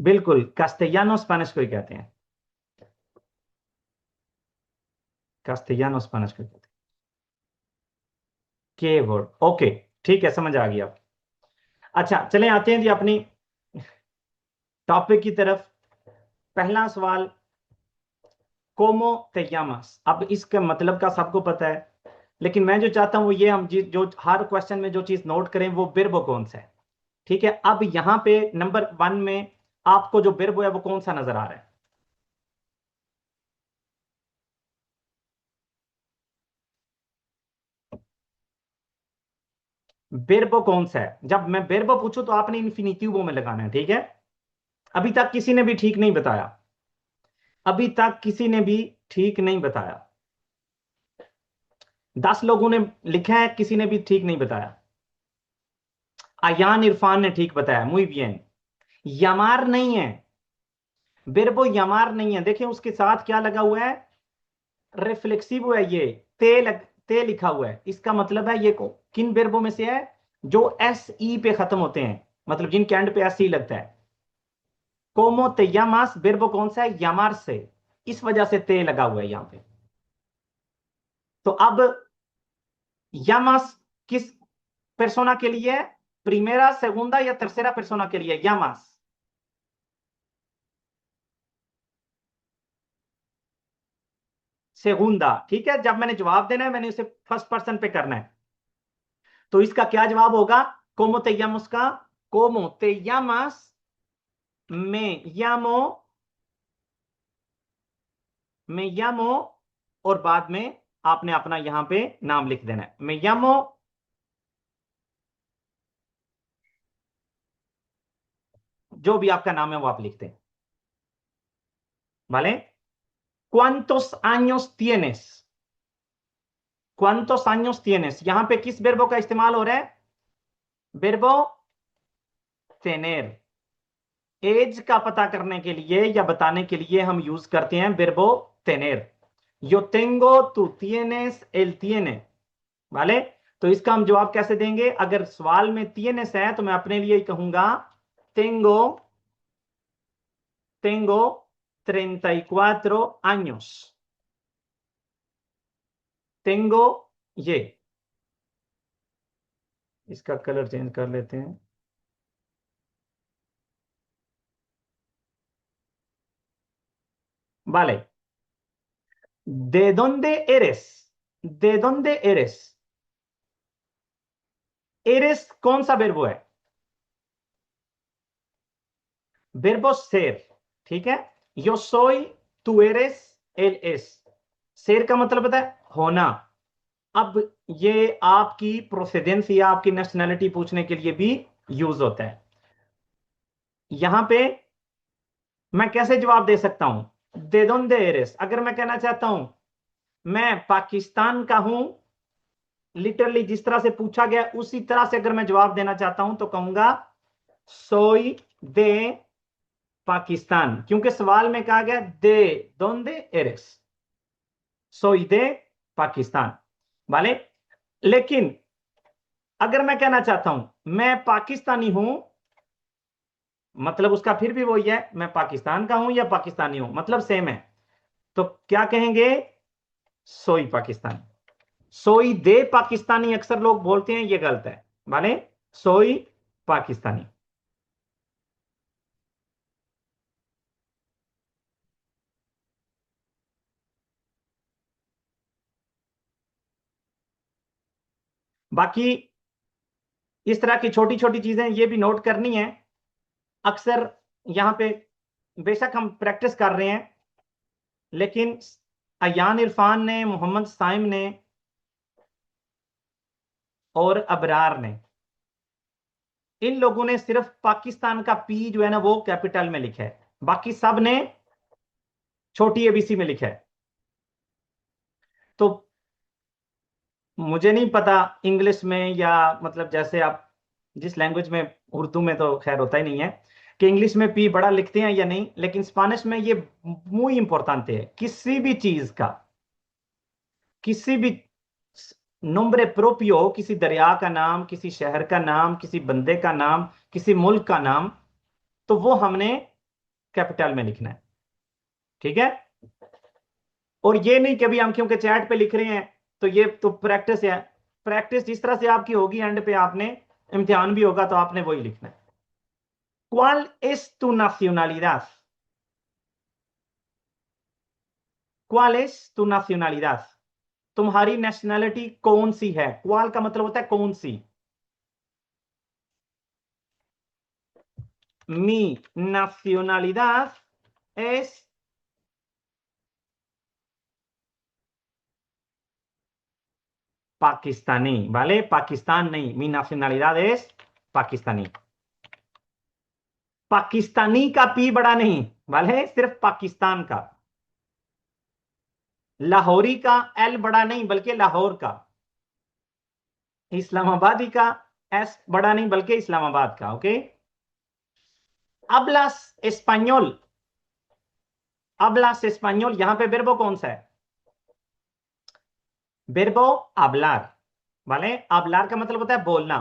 बिल्कुल, कास्टेयानो स्पेनिश को ही कहते हैं। कास्टेयानो स्पेनिश को कहते हैं। के वर्ड, ओके। ठीक है, समझ आ गया। अच्छा, चले आते हैं जी अपनी टॉपिक की तरफ। पहला सवाल, कोमो ते llamas। अब इसके मतलब का सबको पता है, लेकिन मैं जो चाहता हूं वो ये, हम जो हर क्वेश्चन में जो चीज नोट करें वो बिर्ब कौन सा है। ठीक है, अब यहां पे नंबर 1 में आपको जो बिर्ब है वो कौन सा नजर आ रहा है? बिर्ब कौन सा है? जब मैं बिर्ब पूछूं तो आपने इन्फिनिटिव वो में लगाना है, ठीक है? अभी तक किसी ने भी ठीक नहीं बताया। अभी तक किसी ने भी ठीक नहीं बताया। 10 लोगों ने लिखा है, किसी ने भी ठीक नहीं बताया। अयान इरफान ने ठीक बताया, मुई बियन। यमार नहीं है, बिरबो यमार नहीं है। देखिए उसके साथ क्या लगा हुआ है, रिफ्लेक्सिव है ये। ते लिखा हुआ है, इसका मतलब है ये किन बिरबों में से है? जो एस ई पे खत्म होते हैं, मतलब जिनके एंड पे एस ई लगता है। कोमो ते यमास बिरबो कौन सा है? यमार से। इस वजह से ते लगा हुआ है यहां पे। तो अब यमास किस पेर्सोना के लिए है? प्रीमेरा, सेगुंदा या tercera persona के लिए llamas? सेगुंदा, ठीक है। जब मैंने जवाब देना है मैंने उसे फर्स्ट पर्सन पे करना है। तो इसका क्या जवाब होगा? कोमो ते llamas का, कोमो ते llamas, me llamo, me llamo, और बाद में आपने अपना यहां पे नाम लिख देना है। me llamo, जो भी आपका नाम है वो आप लिखते हैं, ¿vale? ¿Cuántos años tienes? ¿Cuántos años tienes? यहां पे किस verbo का इस्तेमाल हो रहा है? verbo tener। एज का पता करने के लिए या बताने के लिए हम यूज करते हैं verbo tener। Yo tengo, tú tienes, él tiene, ¿vale? तो इसका हम जवाब कैसे देंगे? अगर सवाल में tienes है तो मैं अपने लिए ही कहूंगा tengo, tengo 34 años। tengo, ये, इसका कलर चेंज कर लेते हैं। Vale, ¿de dónde eres? ¿De dónde eres? Eres कौन सा verbo है? Verbo ser, ठीक है। Yo soy, tú eres, él es। ser का मतलब पता है? होना। अब ये आपकी प्रोसीडेंस या आपकी नेशनैलिटी पूछने के लिए भी यूज होता है। यहां पे मैं कैसे जवाब दे सकता हूं? दे दोंदे एरेस, अगर मैं कहना चाहता हूं मैं पाकिस्तान का हूं, लिटरली जिस तरह से पूछा गया उसी तरह से अगर मैं जवाब देना चाहता हूं तो कहूंगा सोई दे पाकिस्तान, क्योंकि सवाल में कहा गया दे दोंदे एरेस, सोई दे पाकिस्तान, वाले। लेकिन अगर मैं कहना चाहता हूं मैं पाकिस्तानी हूं, मतलब उसका फिर भी वही है, मैं पाकिस्तान का हूं या पाकिस्तानी हूं, मतलब सेम है। तो क्या कहेंगे? सोई पाकिस्तानी। सोई दे पाकिस्तानी अक्सर लोग बोलते हैं, ये गलत है, माने सोई पाकिस्तानी। बाकी इस तरह की छोटी छोटी चीजें ये भी नोट करनी है। अक्सर यहां पे बेशक हम प्रैक्टिस कर रहे हैं, लेकिन अयान इरफान ने, मोहम्मद साइम ने और अबरार ने, इन लोगों ने सिर्फ पाकिस्तान का पी जो है ना वो कैपिटल में लिखा है, बाकी सब ने छोटी एबीसी में लिखा है। तो मुझे नहीं पता इंग्लिश में या मतलब जैसे आप जिस लैंग्वेज में, उर्दू में तो खैर होता ही नहीं है कि इंग्लिश में पी बड़ा लिखते हैं या नहीं, लेकिन स्पेनिश में ये muy importante है। किसी भी चीज का, किसी भी नोम्ब्रे प्रोपियो, किसी दरिया का नाम, किसी शहर का नाम, किसी बंदे का नाम, किसी मुल्क का नाम, तो वो हमने कैपिटल में लिखना है। ठीक है, और ये नहीं कि अभी हम क्योंकि चैट पे लिख रहे हैं तो ये तो प्रैक्टिस है। प्रैक्टिस जिस तरह से आपकी होगी एंड पे आपने इम्तिहान भी होगा तो आपने वही लिखना है। ¿Cuál es tu nacionalidad? ¿Cuál es tu nacionalidad? तुम्हारी नेशनैलिटी कौन सी है? क्वाल का मतलब होता है कौन सी। Mi nacionalidad es pakistaní, ¿vale? Pakistán नहीं, mi nacionalidad es pakistaní। Pakistani का पी बड़ा नहीं, भले सिर्फ पाकिस्तान का। लाहौरी का एल बड़ा नहीं बल्कि लाहौर का। इस्लामाबादी का एस बड़ा नहीं बल्कि इस्लामाबाद का। Okay, hablas español। hablas español, यहां पे verbo कौन सा है? verbo hablar, vale। hablar का मतलब होता है बोलना।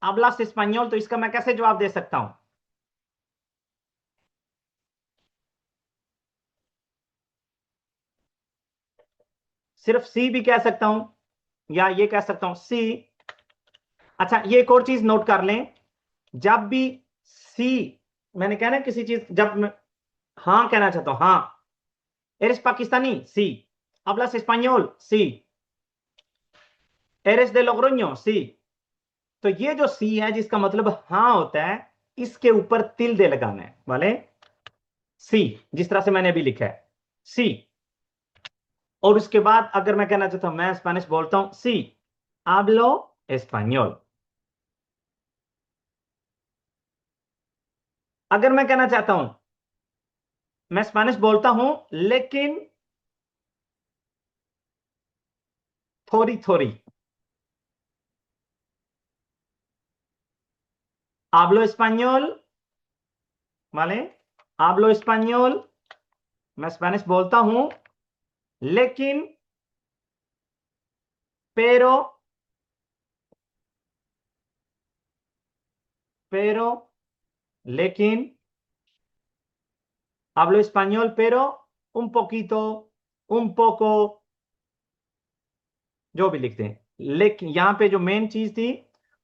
hablas español, तो इसका मैं कैसे जवाब दे सकता हूं? सिर्फ सी भी कह सकता हूं या ये कह सकता हूं सी। अच्छा, ये एक और चीज नोट कर लें, जब भी सी, मैंने कहना है किसी चीज जब मैं हाँ कहना चाहता हूं, हाँ, एरिस पाकिस्तानी सी, hablas español सी, एरिस de Logroño सी। तो ये जो सी है जिसका मतलब हाँ होता है, इसके ऊपर तिल दे लगाना है, वाले सी, जिस तरह से मैंने अभी लिखा है सी। और उसके बाद अगर मैं कहना चाहता हूं मैं स्पेनिश बोलता हूं सी, hablo español। अगर मैं कहना चाहता हूं मैं स्पेनिश बोलता हूं लेकिन थोड़ी थोड़ी, hablo español, ¿vale? hablo español, मैं स्पेनिश बोलता हूं लेकिन, pero, pero, लेकिन, hablo español pero un poquito, un poco, जो भी लिखते हैं। लेकिन यहां पे जो मेन चीज थी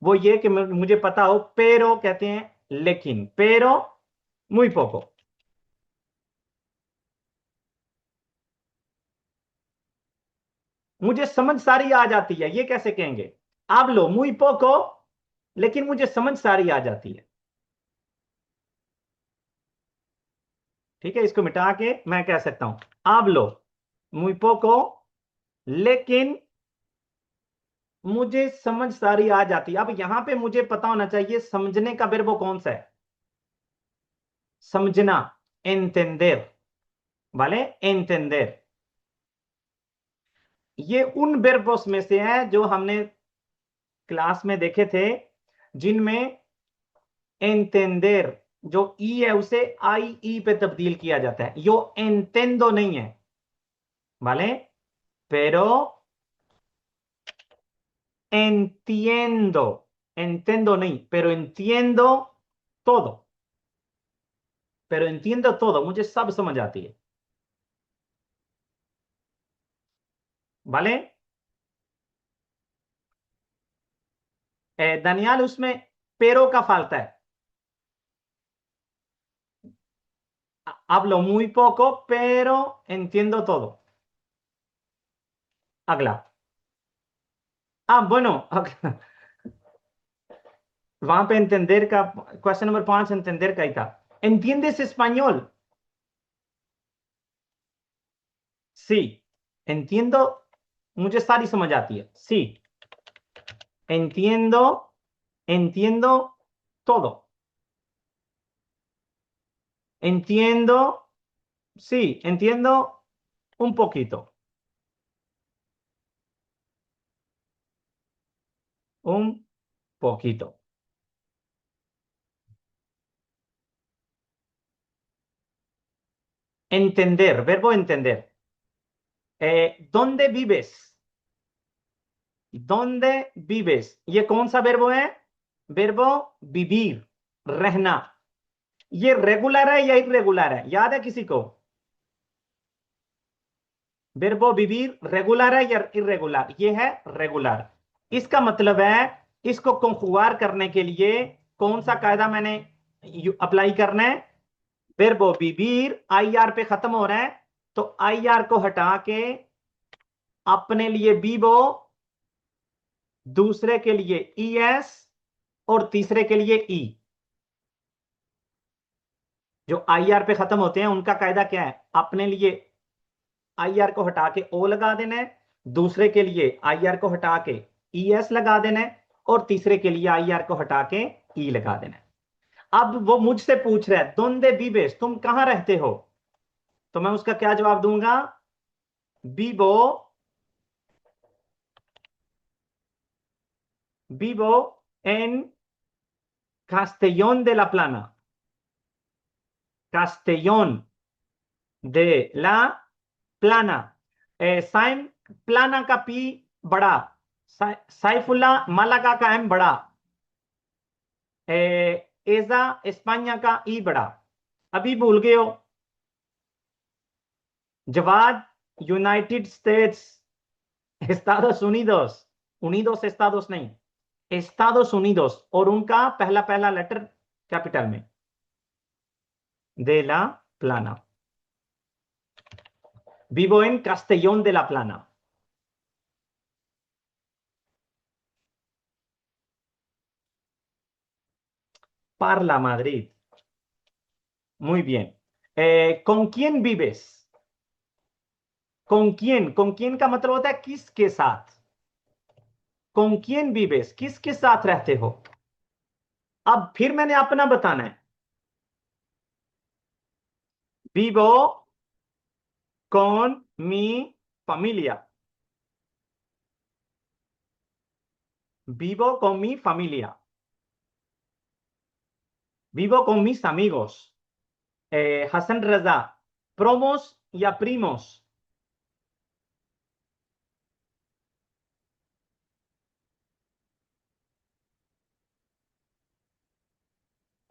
वो ये कि मुझे पता हो, pero कहते हैं लेकिन, pero muy poco। मुझे समझ सारी आ जाती है, ये कैसे कहेंगे? hablo muy poco, लेकिन मुझे समझ सारी आ जाती है। ठीक है, इसको मिटा के मैं कह सकता हूं hablo muy poco, लेकिन मुझे समझ सारी आ जाती है। अब यहां पे मुझे पता होना चाहिए समझने का वर्ब कौन सा है। समझना, entender, ¿vale? entender। ये उन वर्ब्स में से है जो हमने क्लास में देखे थे, जिनमें entender जो ई है उसे आई ई पे तब्दील किया जाता है। यो entiendo नहीं है, ¿vale? pero entiendo, entiendo नहीं, pero entiendo todo, pero entiendo todo, मुझे सब समझ आती है, ¿vale? दानियाल, उसमें pero का फालता है। hablo muy poco pero entiendo todo। अगला, bueno, वहां पे entender का क्वेश्चन नंबर 5 entender का ही था। ¿Entiendes español? Sí, entiendo, मुझे सारी समझ आती है। Sí, entiendo, entiendo todo। Entiendo, sí, entiendo un poquito, un poquito। Entender, verbo entender। ¿Dónde vives? ¿Dónde vives? ये कौन सा verbo है? verbo vivir, रहना। ये रेगुलर है या इरेगुलर है, याद है किसी को? वर्बो विवीर रेगुलर है या इरेगुलर? ये है रेगुलर। इसका मतलब है इसको कंखुआर करने के लिए कौन सा कायदा मैंने अप्लाई करना है? वर्बो विवीर आई आर पे खत्म हो रहा है, तो आई आर को हटा के अपने लिए बीबो, दूसरे के लिए ई एस, और तीसरे के लिए ई। जो आई आर पे खत्म होते हैं उनका कायदा क्या है? अपने लिए आई आर को हटा के ओ लगा देना है, दूसरे के लिए आई आर को हटा के ई एस लगा देना है, और तीसरे के लिए आई आर को हटा के ई लगा देना है। अब वो मुझसे पूछ रहा है दोंदे बीबेस, तुम कहां रहते हो? तो मैं उसका क्या जवाब दूंगा? बीबो, बीबो एन Castellón de la Plana, Castellón de la Plana। साइम, प्लाना का पी बड़ा, साइफुल्ला मालागा का एम बड़ा, एजा स्पान्या का ई बड़ा। अभी भूल गए हो? जवाब United states, Estados Unidos, unidos estados नहीं, Estados Unidos, और उनका पहला पहला लेटर कैपिटल में, de la Plana, vivo en Castellón de la Plana। Parla Madrid, muy bien। ¿Con quién vives? ¿Con quién? ¿Con quién का मतलब होता है किसके साथ? con quién vives, किसके साथ रहते हो? अब फिर मैंने अपना बताना है। vivo con mi familia, vivo con mi familia, vivo con mis amigos। Hassan Raza, promos या primos?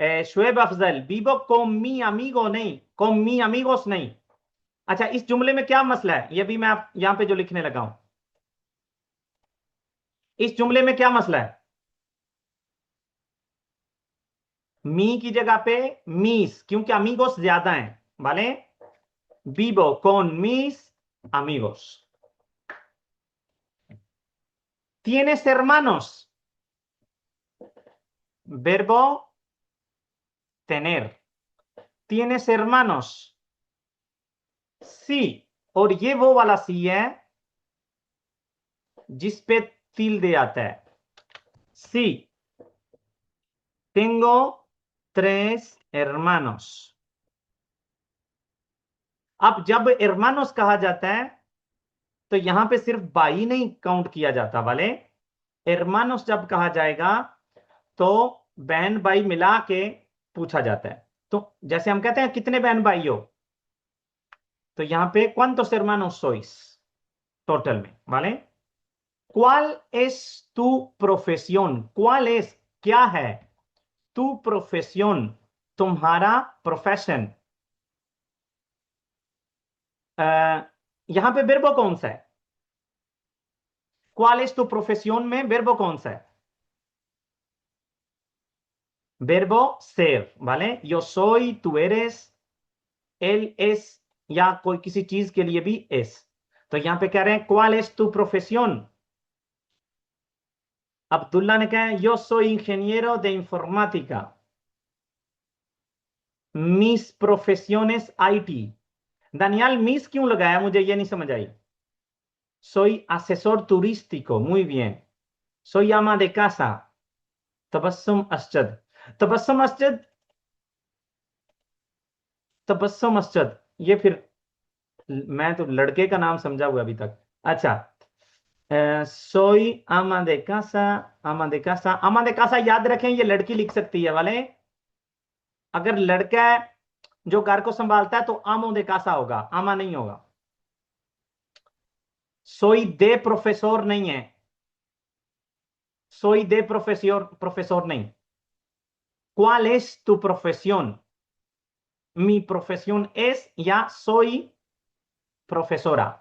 Shoaib Afzal, vivo con mi amigo नहीं, con mi amigos नहीं। अच्छा, इस जुमले में क्या मसला है, ये भी मैं आप यहां पे जो लिखने लगा हूं, इस जुमले में क्या मसला है? मी की जगह पे मीस, क्योंकि अमीगोस ज्यादा हैं, vale। vivo con mis amigos। ¿Tienes hermanos? Verbo tener। ¿Tienes hermanos? Sí। और ये वो वाला सी है जिस पे tilde आता है। Sí, tengo 3 hermanos। अब जब hermanos कहा जाता है तो यहां पे सिर्फ बाई नहीं काउंट किया जाता वाले। hermanos जब कहा जाएगा तो बहन भाई मिला के पूछा जाता है। तो जैसे हम कहते हैं कितने बहन भाई हो, तो यहां पे cuántos hermanos sois टोटल में, ¿vale? ¿Cuál es tu profesión? ¿Cuál es, क्या है tu profesión, तुम्हारा प्रोफेशन? यहां पे वर्बो कौन सा है? ¿Cuál es tu profesión में वर्बो कौन सा है? Verbo ser, ¿vale? Yo soy, tú eres, él es, या कोई किसी चीज के लिए भी es। तो यहां पे कह रहे हैं ¿Cuál es tu profesión? Abdullah ने कहा है yo soy ingeniero de informática, mis profesiones IT। Daniyal miss क्यों लगाया, मुझे ये नहीं समझ आई। soy asesor turístico, muy bien। soy ama de casa, Tabassum Asjad. Tabassum Asjad, Tabassum Asjad, ये फिर मैं तो लड़के का नाम समझा हुआ अभी तक। अच्छा, सोई ama de casa, ama de casa, ama de casa याद रखें ये लड़की लिख सकती है वाले। अगर लड़का है जो घर को संभालता है तो आमो दे casa होगा, आमा नहीं होगा। सोई दे प्रोफेसर नहीं है, सोई दे प्रोफेसर, प्रोफेसर नहीं। ¿Cuál es tu profesión? Mi profesión es या soy profesora.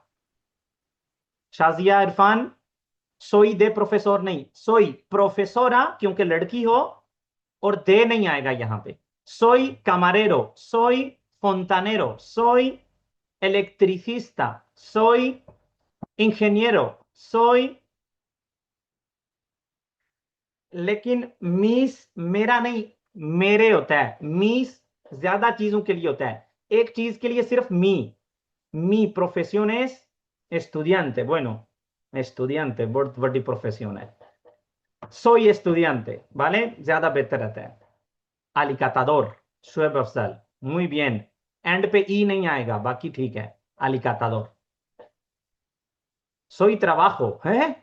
शाजिया इरफान, सोई दे प्रोफेसर नहीं, सोई प्रोफेसोरा, क्योंकि लड़की हो और दे नहीं आएगा यहां पे. सोई camarero, soy fontanero, soy electricista, soy ingeniero, soy. लेकिन मीस मेरा नहीं, मेरे होता है. मीस ज्यादा चीजों के लिए होता है, एक चीज के लिए सिर्फ मी. Mi profesión es estudiante. Bueno, estudiante, बहुत बड़ी प्रोफेशन है. Soy estudiante, ¿vale? ज्यादा बेहतर रहता है. Alicatador, Shoaib Afzal, muy bien. And पे ई नहीं आएगा, बाकी ठीक है. Alicatador. Soy trabajo, है.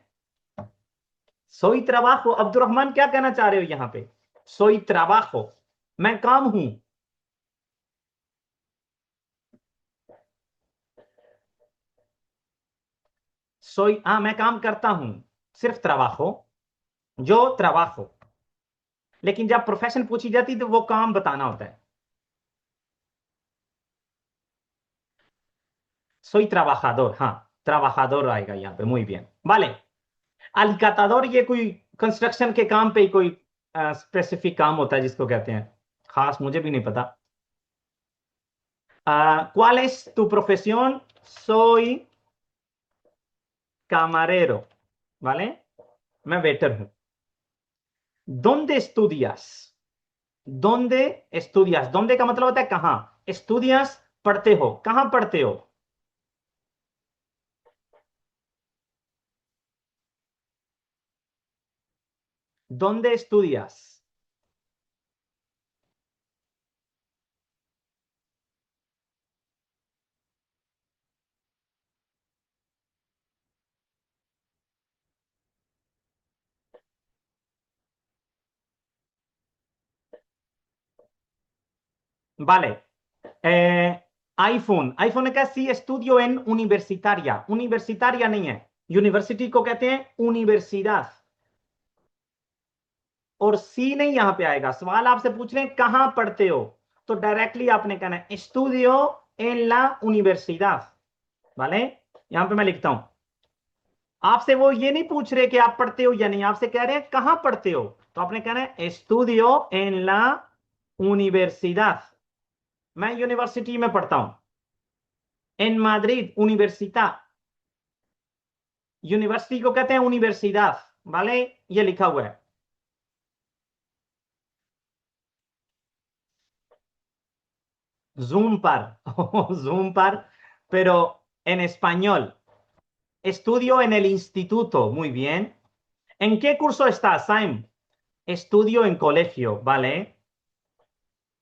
Soy trabajo. अब्दुलरहमान क्या कहना चाह रहे हो यहां पे? Soy trabajo, मैं काम हूं. Soy, हाँ मैं काम करता हूं. सिर्फ trabajo, जो trabajo. लेकिन जब प्रोफेशन पूछी जाती तो वो काम बताना होता है. Soy trabajador, हाँ trabajador आएगा यहाँ पे. muy bien, vale. अलकातादोर ये कोई कंस्ट्रक्शन के काम पे ही कोई स्पेसिफिक काम होता है जिसको कहते हैं, खास मुझे भी नहीं पता. ¿Cuál es tu profesión? Soy camarero, vale. मैं वेटर हूं. ¿Dónde estudias? ¿Dónde estudias? ¿Dónde का मतलब होता है कहां. Estudias पढ़ते हो, कहां पढ़ते हो. ¿Dónde estudias? Vale. IPhone, iPhone का सी estudio en universitaria. universitaria नहीं है, यूनिवर्सिटी को कहते हैं universidad. और सी नहीं यहां पे आएगा. सवाल आपसे पूछ रहे हैं कहां पढ़ते हो, तो डायरेक्टली आपने कहना है estudio en la universidad. वाले यहां पे मैं लिखता हूं. आपसे वो ये नहीं पूछ रहे कि आप पढ़ते हो या नहीं, आपसे कह रहे हैं कहां पढ़ते हो, तो आपने कहना है estudio en la universidad. मैं यूनिवर्सिटी में पढ़ता हूं. en Madrid, universidad. यूनिवर्सिटी को कहते हैं यूनिवर्सिडad. वाले ये लिखा हुआ है. Zoom par. Zoom par, pero en español. Estudio en el instituto. Muy bien. ¿En qué curso estás, Saim? Estudio en colegio, ¿vale?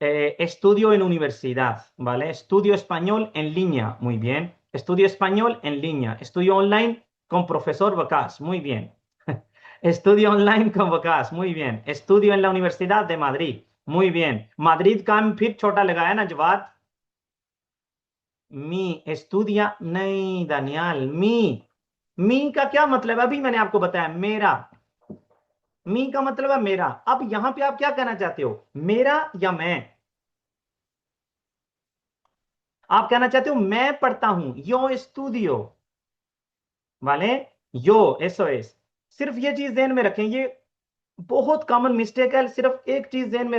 Estudio en universidad, ¿vale? Estudio español en línea, muy bien. Estudio español en línea. Estudio online con profesor Bocas, muy bien. Estudio online con Bocas, muy bien. Estudio en la Universidad de Madrid, muy bien. Madrid का हम फिर छोटा लगाया ना जवाब. मी estudia नहीं दानियाल. मी का क्या मतलब है? अभी मैंने आपको बताया मेरा. मी का मतलब है मेरा. अब यहां पे आप क्या कहना चाहते हो, मेरा या मैं? आप कहना चाहते हो मैं पढ़ता हूं, यो estudio, वाले. यो eso es. सिर्फ ये चीज ध्यान में रखें, ये बहुत कॉमन मिस्टेक है. सिर्फ एक चीज ध्यान में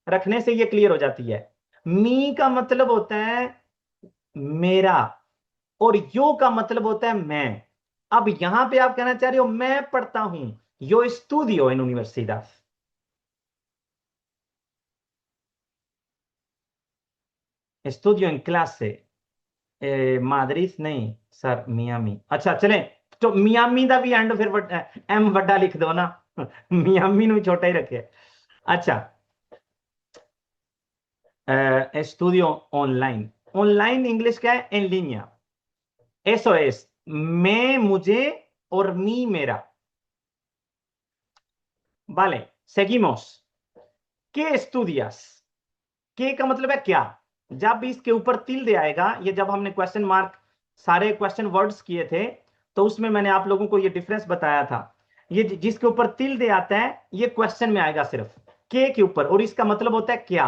रखने से ये क्लियर हो जाती है. मी का मतलब होता है मेरा, और यो का मतलब होता है मैं. अब यहां पे आप कहना चाह रहे हो मैं पढ़ता हूं, यो estudio en universidad. Estudio en clase. Madrid नहीं सर, मियामी. अच्छा चलें, तो मियामी ਦਾ ਵੀ ਐਂਡ ਫਿਰ ਐਮ ਵੱਡਾ ਲਿਖ ਦੋ ਨਾ. मियामी ਨੂੰ छोटा ही रखे. अच्छा. estudio online. ऑनलाइन इंग्लिश क्या है? en línea. eso es. मैं मुझे और मी मेरा. vale, seguimos. ¿qué estudias? के का मतलब है क्या. जब भी इसके ऊपर तिल आएगा, ये जब हमने क्वेश्चन मार्क सारे क्वेश्चन वर्ड्स किए थे तो उसमें मैंने आप लोगों को ये डिफरेंस बताया था. ये जिसके ऊपर तिल आता है ये क्वेश्चन में आएगा सिर्फ के ऊपर, और इसका मतलब होता है क्या.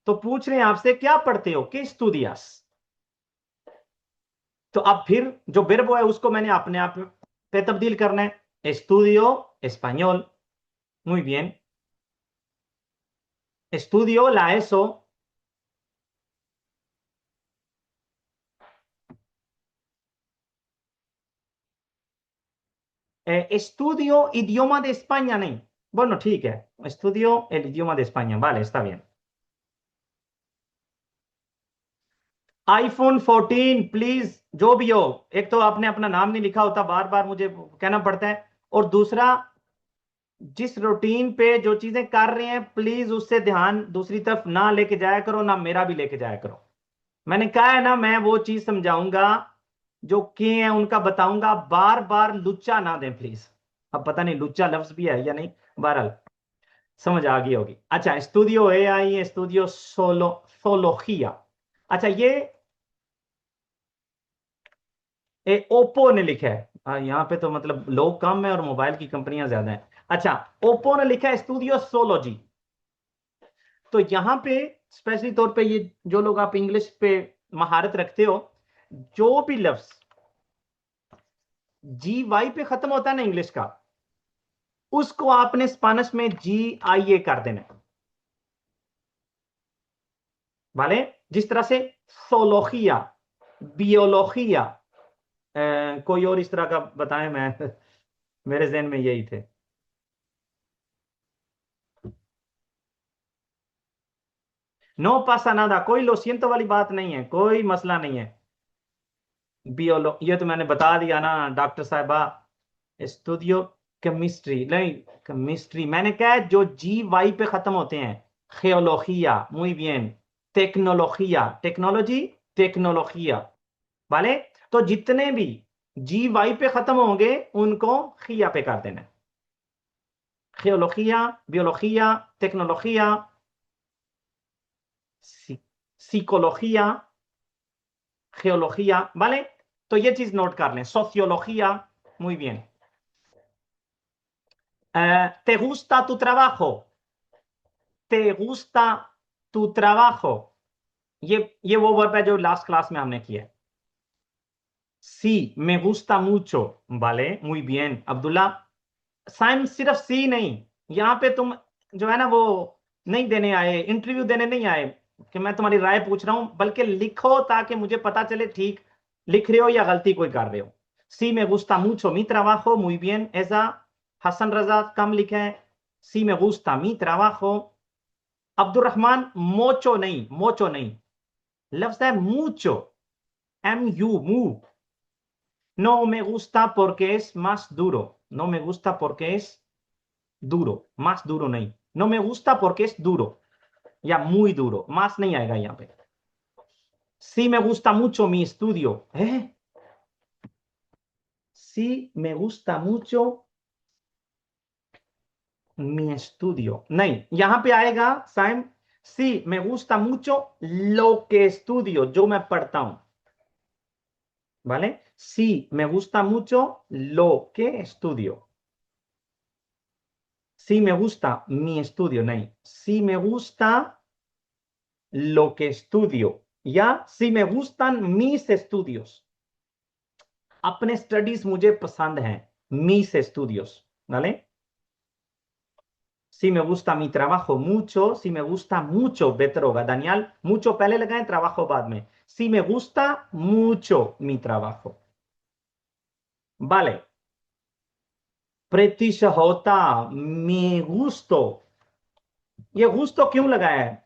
तो पूछ रहे हैं आपसे क्या पढ़ते हो, कि स्टूडियास। तो अब फिर जो वर्ब है उसको मैंने अपने आप पे तब्दील करना है, estudio español, muy bien, estudio la ESO, estudio idioma de España, नहीं, bueno, ठीक है, estudio el idioma de España, vale, está bien। IPhone 14 please, जो भी हो, एक तो आपने अपना नाम नहीं लिखा होता, बार बार मुझे कहना पड़ता है, और दूसरा जिस रूटीन पे जो चीजें कर रहे हैं प्लीज उससे ध्यान दूसरी तरफ ना लेके जाया करो, ना मेरा भी लेके जाया करो। मैंने कहा है ना, मैं वो चीज समझाऊंगा जो किए हैं उनका बताऊंगा, बार बार लुच्चा ना दें प्लीज। अब पता नहीं लुच्चा लफ्ज भी है या नहीं, बहरहाल समझ आ गई होगी। अच्छा, स्टूडियो ए आई, स्टूडियो सोलोगिया। अच्छा, ये ओप्पो ने लिखा है, यहाँ पे तो मतलब लोग कम है और मोबाइल की कंपनियां ज्यादा हैं। अच्छा, ओप्पो ने लिखा है स्टूडियो सोलॉजी। तो यहाँ पे स्पेशली तौर पे ये जो लोग आप इंग्लिश पे महारत रखते हो, जो भी लफ्ज जी वाई पे खत्म होता है ना इंग्लिश का, उसको आपने स्पेनिश में जी आई ए कर देना है, वाले। जिस तरह से सोलोगिया, बियोलॉगिया, कोई और इस तरह का बताएं, मैं मेरे जहन में यही थे। नो पासा नादा, कोई लो सियंतो वाली बात नहीं है, कोई मसला नहीं है। ये तो मैंने बता दिया ना डॉक्टर साहबा। स्टूडियो केमिस्ट्री नहीं, केमिस्ट्री मैंने कहा है जो जी वाई पे खत्म होते हैं। geología, muy bien, टेक्नोलॉजिया, टेक्नोलॉजी, टेक्नोलॉजिया, वाले। तो जितने भी जी वाई पे खत्म होंगे उनको खिया पे कर देना। geología, biología, tecnología, psicología, geología, ¿vale? तो ये चीज नोट कर लें, sociología, muy bien। ¿te gusta tu trabajo? ¿te gusta tu trabajo? ये वो वर्ब है जो लास्ट क्लास में हमने किया है। सी, me gusta mucho, vale, muy bien, Abdullah. Saim सिर्फ सी नहीं, यहाँ पे तुम जो है ना वो नहीं देने आए, इंटरव्यू देने नहीं आए कि मैं तुम्हारी राय पूछ रहा हूं, बल्कि लिखो ताकि मुझे पता चले ठीक लिख रहे हो या गलती कोई कर रहे हो। सी में गुस्ता mucho mi trabajo, muy bien, ऐसा। हसन रजा कम लिखा है, सी में गुस्ता mi trabajo। अब्दुल रहमान मोचो नहीं, मोचो नहीं, लफ्ज है मूचो, एम यू, मू। No me gusta porque es más duro. No me gusta porque es duro. Más duro नहीं। No me gusta porque es duro या muy duro। más नहीं आएगा यहाँ पे। Sí me gusta mucho mi estudio। Sí me gusta mucho mi estudio। नहीं, यहाँ पे आएगा Saim, sí me gusta mucho lo que estudio, जो मैं पढ़ता हूं। ¿Vale? Sí me gusta mucho lo que estudio। Sí me gusta mi estudio, नहीं। Sí me gusta lo que estudio, या si me gustan mis estudios, अपने studies मुझे पसंद हैं, mis estudios, ¿vale? Si me gusta mi trabajo mucho, si me gusta mucho, better होगा Daniyal, mucho पहले लगाएं, trabajo बाद में। Si me gusta mucho mi trabajo, vale। preciso होता, mi gusto, ये gusto क्यों लगाया है?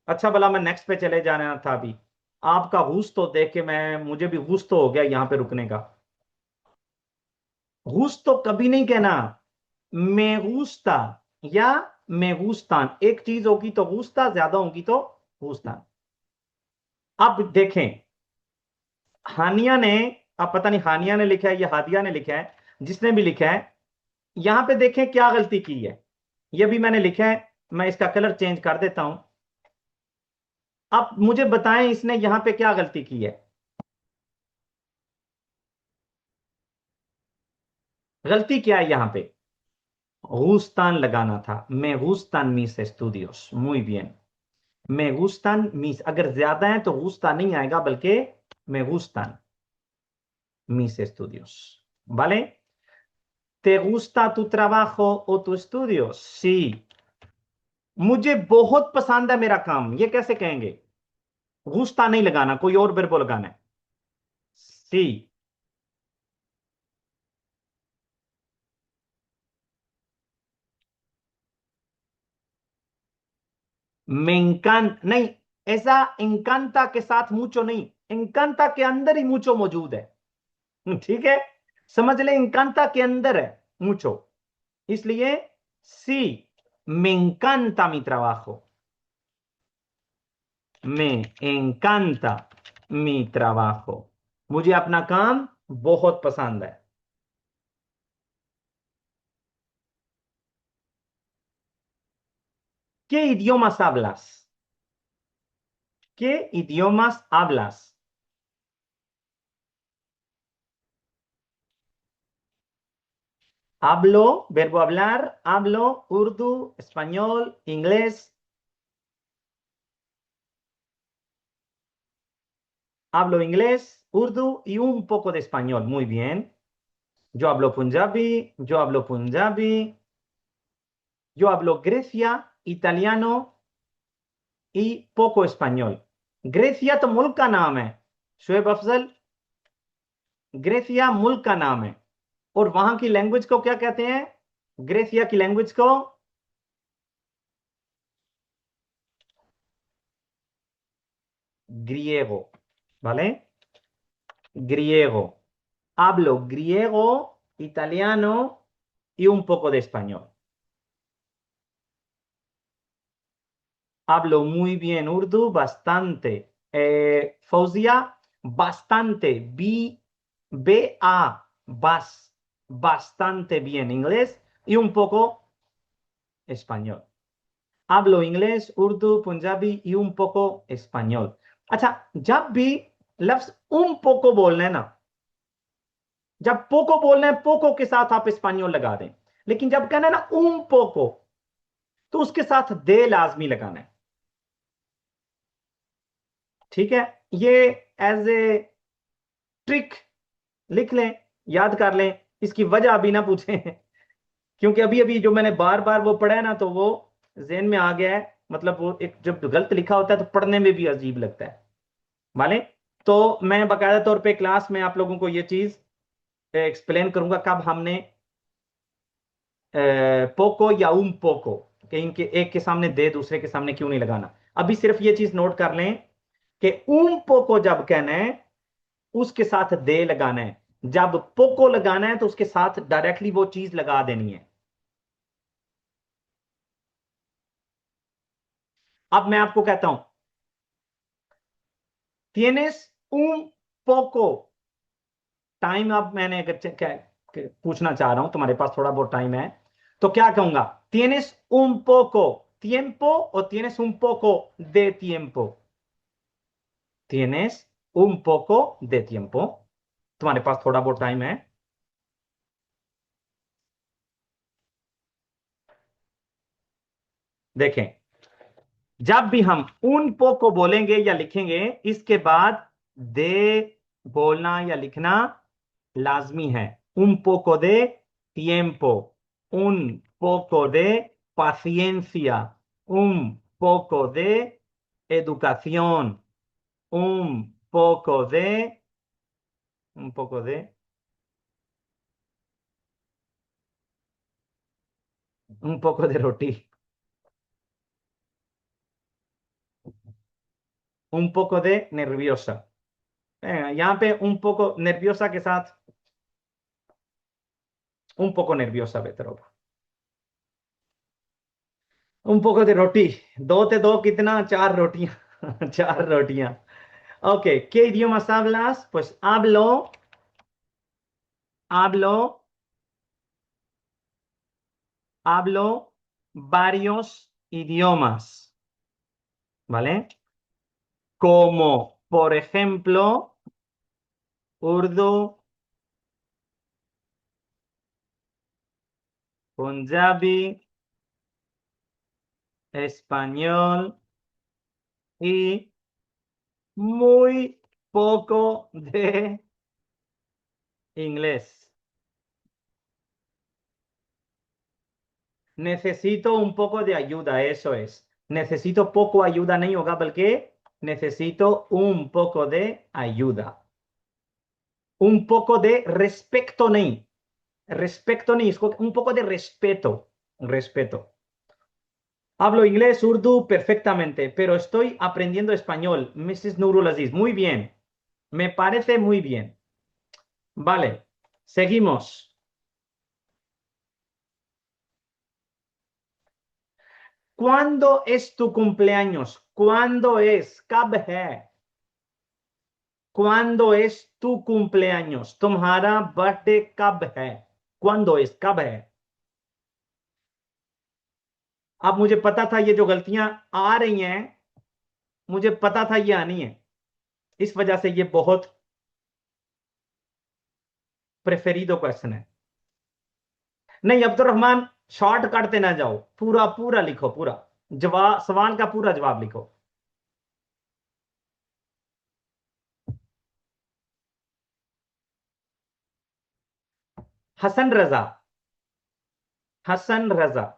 अच्छा भला मैं नेक्स्ट पे चले जाना था अभी, आपका गुस्तो देख के मैं मुझे भी गुस्तो हो गया यहाँ पे रुकने का। गुस्तो कभी नहीं कहना, मैं गुस्ता या मैं गुस्तान, एक चीज होगी तो गुस्ता, ज्यादा होगी तो गुस्तान। अब देखें, हानिया ने, अब पता नहीं हानिया ने लिखा है या हादिया ने लिखा है, जिसने भी लिखा है, यहां पे देखें क्या गलती की है। ये भी मैंने लिखा है, मैं इसका कलर चेंज कर देता हूं। अब मुझे बताएं इसने यहां पे क्या गलती की है। गलती क्या है यहां पे? गुस्तान लगाना था, मैं गुस्तान mis estudios, muy bien। Me gustan mis, अगर ज्यादा है तो gusta नहीं आएगा बल्कि me gustan mis estudios. ¿Vale? ¿Te gusta tu trabajo o tu estudio? Sí. मुझे बहुत पसंद है मेरा काम, ये कैसे कहेंगे? गुस्सा नहीं लगाना, कोई और वर्ब लगाना है। सी। me encanta नहीं, ऐसा encanта के साथ mucho नहीं, encanता के अंदर ही mucho मौजूद है। ठीक है, समझ ले, encanता के अंदर है mucho, इसलिए सी। me encanta mi trabajo, me encanta mi trabajo, मुझे अपना काम बहुत पसंद है। ¿Qué idiomas hablas? ¿Qué idiomas hablas? Hablo, verbo hablar, hablo urdu, español, inglés. Hablo inglés, urdu y un poco de español. Muy bien. Yo hablo punjabi, yo hablo Grecia, italiano y poco español. Grecia तो मुल्क का नाम है Shoaib Afzal, gratia मुल्क का नाम है। और वहां की लैंग्वेज को क्या कहते हैं? ग्रेसिया की लैंग्वेज को griego, ¿vale? Griego. Hablo griego, italiano y un poco de español. Hablo muy bien urdu, bastante. Fauzia, bastante. Bastante bien inglés y un poco español. Hablo inglés, Urdu, Punjabi y un poco español. अच्छा, जब भी लफ्ज un poco बोलना है ना, जब Poco बोलना है, पोको के साथ आप स्पेनियोल लगा दें। लेकिन जब कहना है ना un poco, तो उसके साथ दे लाजमी लगाना है। ठीक है, ये एज ए ट्रिक लिख लें, याद कर लें। इसकी वजह अभी ना पूछें क्योंकि अभी अभी जो मैंने बार बार वो पढ़ा है ना, तो वो जेहन में आ गया है। मतलब वो एक जब गलत लिखा होता है तो पढ़ने में भी अजीब लगता है। माने, तो मैं बाकायदा तौर पे क्लास में आप लोगों को ये चीज एक्सप्लेन करूंगा कब हमने पोको या उम पोको, कि इनके एक के सामने दे, दूसरे के सामने क्यों नहीं लगाना। अभी सिर्फ ये चीज नोट कर लें कि उम पोको जब कहना है, उसके साथ दे लगाना है। जब पोको लगाना है तो उसके साथ डायरेक्टली वो चीज लगा देनी है। अब मैं आपको कहता हूं, tienes un poco टाइम। अब मैंने अगर पूछना चाह रहा हूं, तुम्हारे पास थोड़ा बहुत टाइम है, तो क्या कहूंगा? tienes un poco tiempo o tienes un poco de tiempo? tienes un poco de tiempo, तुम्हारे पास थोड़ा बहुत टाइम है। देखें, जब भी हम उन पोको बोलेंगे या लिखेंगे, इसके बाद दे बोलना या लिखना लाजमी है। un poco de tiempo, un poco de paciencia, un poco de educación, un poco de, un poco de roti, un poco de nerviosa। यहाँ पे un poco nerviosa के साथ un poco nerviosa बेहतर होगा। un poco de रोटी, दो ते दो कितना? चार रोटियां चार रोटियां। Ok, ¿qué idiomas hablas? Pues hablo, hablo varios idiomas, ¿vale? Como, por ejemplo, urdu, punjabi, español, y muy poco de inglés. Necesito un poco de ayuda, eso es. Necesito poco ayuda, नहीं होगा बल्कि necesito un poco de ayuda. Un poco de respecto नहीं, इसको un poco de respeto, respeto. Hablo inglés, urdu perfectamente, pero estoy aprendiendo español. Mrs. Nurul Aziz, muy bien. Me parece muy bien. Vale, seguimos. ¿Cuándo es tu cumpleaños? ¿Cuándo es? कब है? ¿Cuándo es tu cumpleaños? तुम्हारा birthday कब है? ¿Cuándo es? कब है? अब मुझे पता था ये जो गलतियां आ रही हैं, मुझे पता था ये आनी है, इस वजह से ये बहुत प्रेफerido क्वेश्चन है। नहीं अब्दुल रहमान, शॉर्ट करते ना जाओ, पूरा पूरा लिखो, पूरा जवाब, सवाल का पूरा जवाब लिखो। हसन रजा, हसन रजा।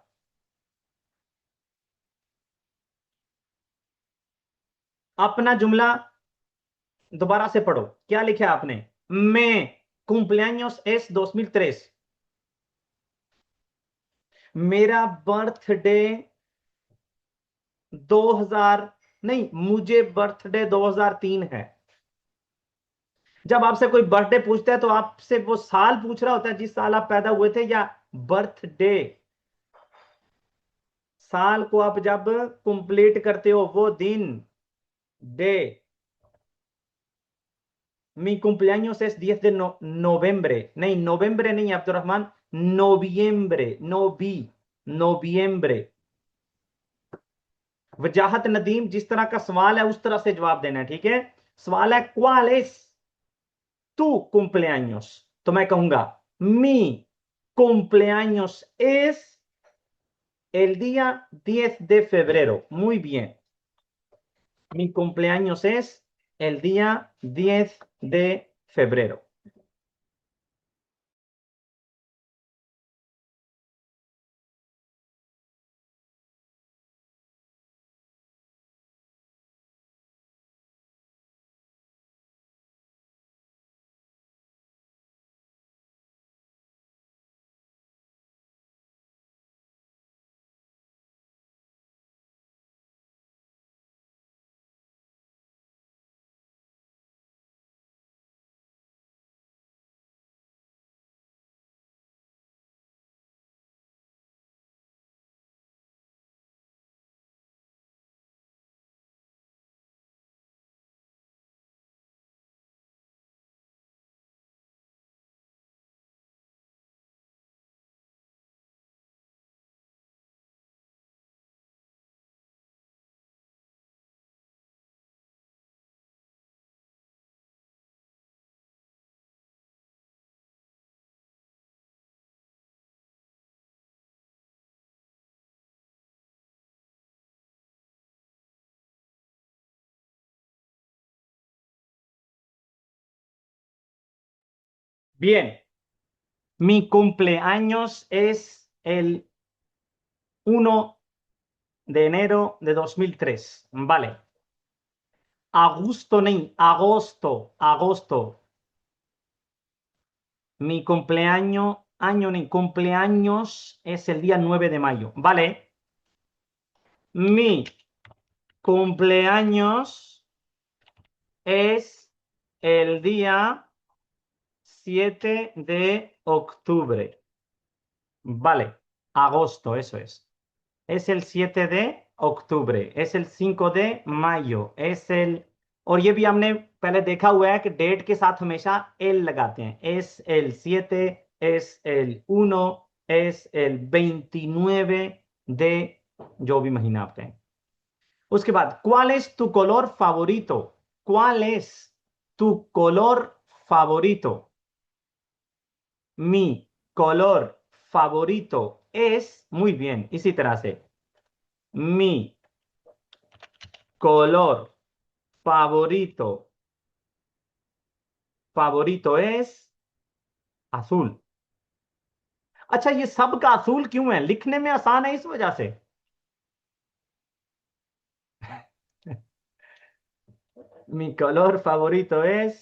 अपना जुमला दोबारा से पढ़ो, क्या लिखा है आपने? मैं cumpleaños es 2003। मेरा बर्थडे 2000 नहीं, मुझे बर्थडे 2003 है। जब आपसे कोई बर्थडे पूछता है तो आपसे वो साल पूछ रहा होता है जिस साल आप पैदा हुए थे, या बर्थडे। साल को आप जब कंप्लीट करते हो वो दिन, day. Mi cumpleaños es 10 de noviembre. नहीं, नवंबर नहीं अब्दुलरहमान, नोविembre, नोविembre। वजाहत नदीम, जिस तरह का सवाल है उस तरह से जवाब देना है, ठीक है? सवाल है ¿cuál es tu cumpleaños? तो मैं कहूंगा mi cumpleaños es el día 10 de febrero. Muy bien. Mi cumpleaños es el día 10 de febrero. Bien, mi cumpleaños es el 1 de enero de 2003. Vale. Agosto नहीं, agosto, agosto. Mi cumpleaños, año नहीं, cumpleaños es el día 9 de mayo. Vale. Mi cumpleaños es el día 7 de octubre. Vale. Agosto, eso es. Es el 7 de octubre, es el 5 de mayo, es el, और ये भी हमने पहले देखा हुआ है कि डेट के साथ हमेशा एल लगाते हैं। es el 7, es el 1, es el 29 de जो भी महीना आप कहें। उसके बाद ¿cuál es tu color favorito? ¿Cuál es tu color favorito? Mi color favorito es, muy bien, इसी तरह से mi color favorito, favorito es azul। अच्छा, ये सब का असूल क्यों है? लिखने में आसान है इस वजह से। Mi color favorito es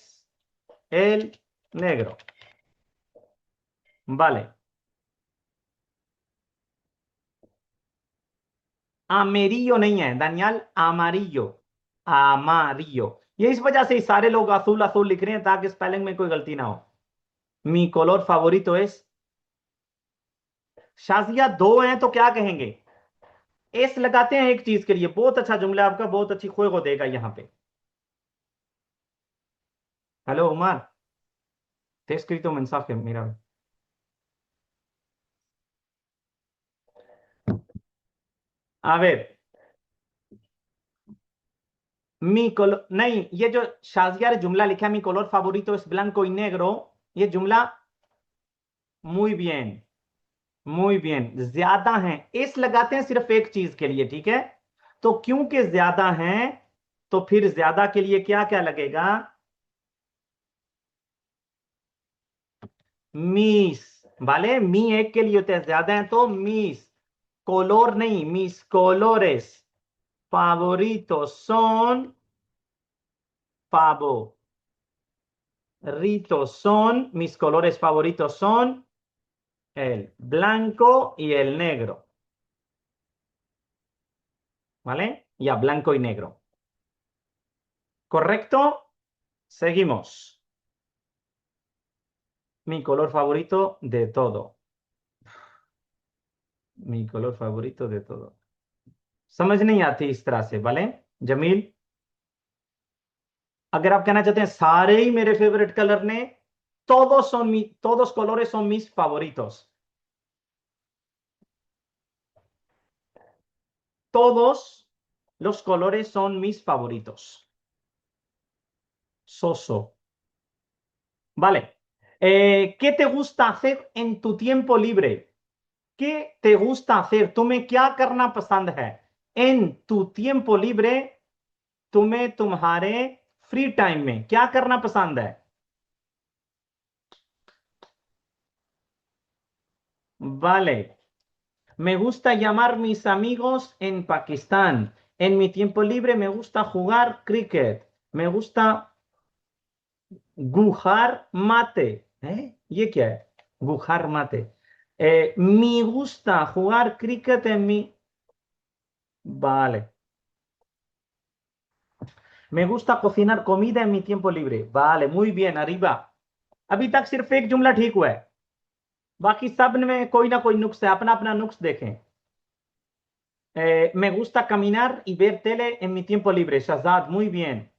el negro। Vale। अमेरियो नहीं है दानियाल, अमारियो। अमारियो। ये इस वजह से ही सारे लोग असूल असूल लिख रहे हैं ताकि स्पेलिंग में कोई गलती ना हो। मी color favorito es। शाजिया दो हैं तो क्या कहेंगे? एस लगाते हैं एक चीज के लिए। बहुत अच्छा जुमला आपका, बहुत अच्छी खोए को देगा यहाँ पे। Hello Umar, te he escrito un mensaje, mira। A ver, mi color नहीं, ये जो शाजिया ने जुमला लिखा है, mi color favorito es blanco y negro, ये जुमला muy bien, muy bien ज्यादा है। इस लगाते हैं सिर्फ एक चीज के लिए, ठीक है? तो क्योंकि ज्यादा है तो फिर ज्यादा के लिए क्या क्या लगेगा? मीस। वाले मी एक के लिए होते हैं, ज्यादा है तो मीस। कोलोर नहीं, mis colores favoritos son, mis colores favoritos son el blanco y el negro, ¿vale? Ya, blanco y negro. ¿Correcto? Seguimos. Mi color favorito de todo. Mi color favorito de todo। समझ नहीं आती इस तरह से, भले। जमील, अगर आप कहना चाहते हैं सारे ही मेरे फेवरेट कलर ने, todos colores son mis favoritos। Todos los colores son mis favoritos। Soso। Vale। ¿Qué te gusta hacer en tu tiempo libre? ¿Qué te gusta hacer? तुम्हें क्या करना पसंद है? En tu tiempo libre, तुम्हें तुम्हारे free time में क्या करना पसंद है? Vale। Me gusta llamar mis amigos en Pakistán। En mi tiempo libre me gusta jugar cricket। Me gusta gujar mate। ¿ये क्या है? Gujar mate। me gusta jugar cricket en mi... Vale। Me gusta cocinar comida en mi tiempo libre। Vale, muy bien, arriba। अभी तक सिर्फ एक जुमला ठीक हुआ है, बाकी सब में कोई ना कोई नुक्स है। अपना अपना नुक्स देखें। Me gusta caminar y ver tele en mi tiempo libre। Shazad, muy bien।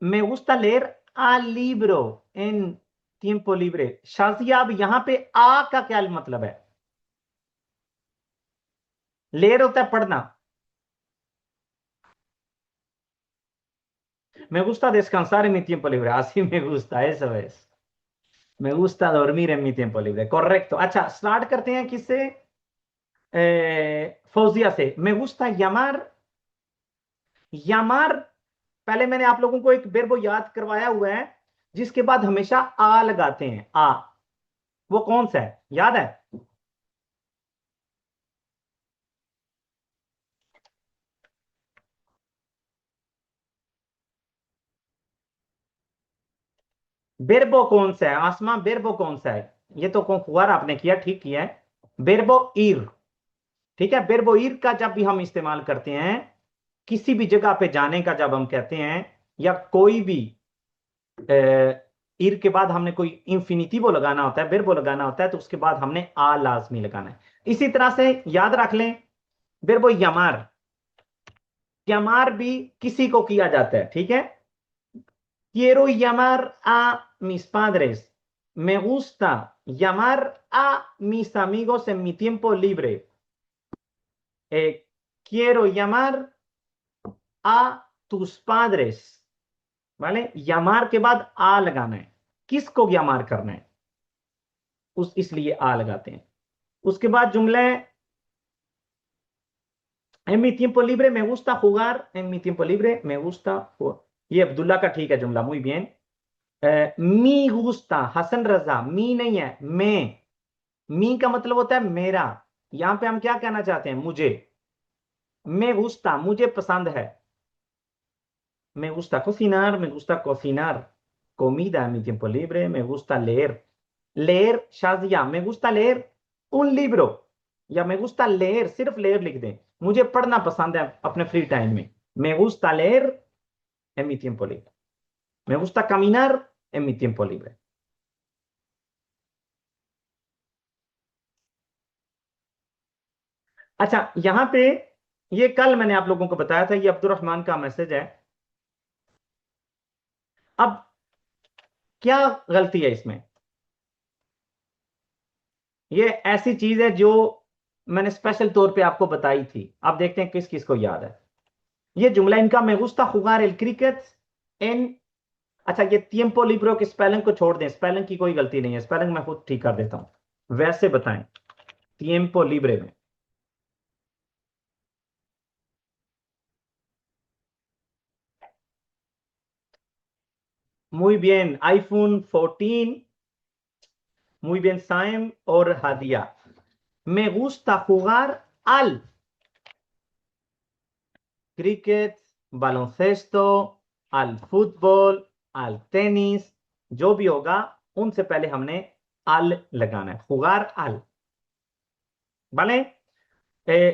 Me gusta leer al libro en tiempo libre। Shazia, अब यहां पे आ का क्या मतलब है? लेर होता है पढ़ना। Me gusta descansar en mi tiempo libre। así me gusta, eso es। Me gusta dormir en mi tiempo libre। correcto। अच्छा, स्टार्ट करते हैं किससे? फौजिया से। me gusta llamar। llamar, पहले मैंने आप लोगों को एक वर्ब याद करवाया हुआ है जिसके बाद हमेशा आ लगाते हैं। आ, वो कौन सा है, याद है? बेरबो कौन सा है आसमा? बेरबो कौन सा है? ये तो कुंफुआर आपने किया, ठीक किया है। बेरबो ईर। ठीक है, बेरबो ईर का जब भी हम इस्तेमाल करते हैं किसी भी जगह पे जाने का जब हम कहते हैं, या कोई भी ईर के बाद हमने कोई इंफिनिटिवो लगाना होता है, बेरबो लगाना होता है, तो उसके बाद हमने आ लाजमी लगाना है। इसी तरह से याद रख लें, बेरबो यमार। यमार भी किसी को किया जाता है, ठीक है? Quiero llamar a mis padres। Me gusta llamar a mis amigos en mi tiempo libre। Quiero llamar a tus padres। ¿vale? llamar के बाद आ लगाना है। किसको llamar करना है, उस इसलिए आ लगाते हैं। उसके बाद जुमले En mi tiempo libre me gusta jugar, en mi tiempo libre me gusta jugar. ये अब्दुल्ला का ठीक है जुमला, muy bien. मी गुस्ता, हसन रजा, मी नहीं है, मैं। मी का मतलब होता है मेरा। यहां पे हम क्या कहना चाहते हैं? मुझे। मैं गुस्ता, मुझे पसंद है। Me gusta cocinar, me gusta cocinar comida en mi tiempo libre, me gusta leer. Leer, Shazia, me gusta leer un libro, या me gusta leer, सिर्फ leer लिख दें। मुझे पढ़ना पसंद है अपने फ्री टाइम में। Me gusta leer en mi tiempo libre. Me gusta caminar en mi tiempo libre. अच्छा, यहां पे ये कल मैंने आप लोगों को बताया था, ये अब्दुल रहमान का मैसेज है। अब क्या गलती है इसमें? ये ऐसी चीज है जो मैंने स्पेशल तौर पे आपको बताई थी। आप देखते हैं किस किस को याद है। ये जुमला इनका, me gusta jugar el cricket en। अच्छा, ये tiempo libro के स्पेलिंग को छोड़ दें, स्पेलिंग की कोई गलती नहीं है, स्पेलिंग मैं खुद ठीक कर देता हूं। वैसे बताएं, tiempo libre में। muy bien, iPhone 14। muy bien, Saim और Hadiya. me gusta jugar al cricket, baloncesto, al fútbol, al tenis। जो भी होगा उनसे पहले हमने al लगाना है, jugar al। ¿Vale?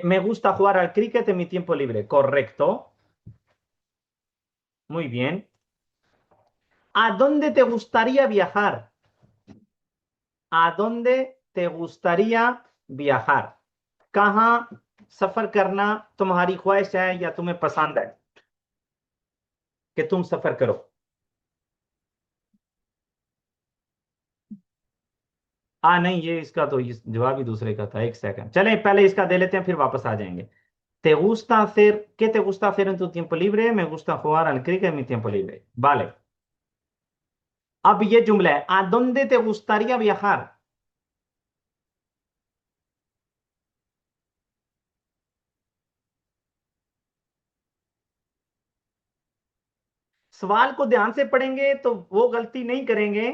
Me gusta jugar al cricket en mi tiempo libre. Correcto. Muy bien. ¿A dónde te gustaría viajar? ¿A dónde te gustaría viajar? कहाँ सफर करना तुम्हारी ख्वाहिश है या तुम्हें पसंद है कि तुम सफर करो? नहीं, ये इसका तो जवाब ही दूसरे का था। एक सेकंड, चलें पहले इसका दे लेते हैं, फिर वापस आ जाएंगे। ¿Te gusta hacer, qué te gusta hacer en tu tiempo libre? Me gusta jugar al cricket en mi tiempo libre. Vale. अब ये जुमला है, ¿a dónde te gustaría viajar? सवाल को ध्यान से पढ़ेंगे तो वो गलती नहीं करेंगे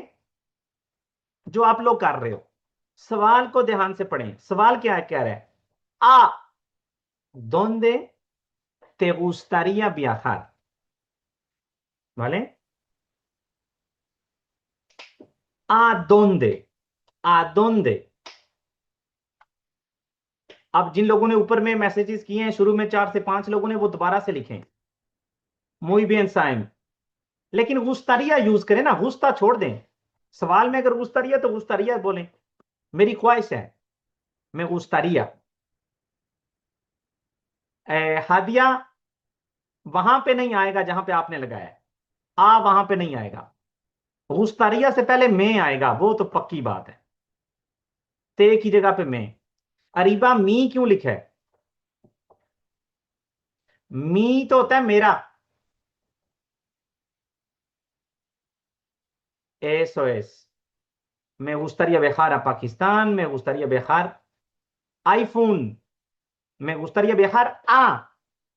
जो आप लोग कर रहे हो। सवाल को ध्यान से पढ़ें। सवाल क्या है, कह रहा है आ dónde te gustaría viajar? ¿Vale? ¿A dónde? ¿A dónde? अब जिन लोगों ने ऊपर में मैसेजेस किए हैं, शुरू में 4 से 5 लोगों ने, वो दोबारा से लिखें। muy bien, Saim. लेकिन गुस्तारिया यूज करें ना, गुस्ता छोड़ दें। सवाल में अगर गुस्तारिया तो गुस्तारिया बोलें। मेरी ख्वाहिश है, मैं गुस्तारिया। हादिया, वहां पे नहीं आएगा जहां पे आपने लगाया है। वहां पे नहीं आएगा। गुस्तारिया से पहले मैं आएगा, वो तो पक्की बात है। ते की जगह पे मैं। अरीबा, मी क्यों लिखा है? मी तो होता है मेरा। Eso es. Me gustaría viajar a Pakistán, me gustaría viajar iPhone, me gustaría viajar a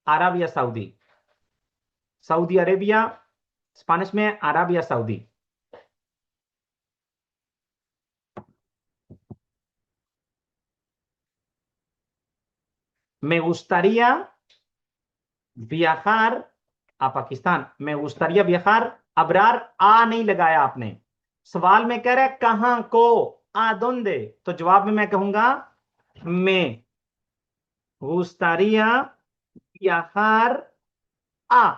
Arabia Saudí, Saudi Arabia, Spanish में Arabia Saudi. Me gustaría viajar a Pakistan, me gustaría viajar। Abrar, नहीं लगाया आपने। सवाल में कह रहा है कहां को, आ दोंदे, तो जवाब में मैं कहूंगा me gustaría viajar a,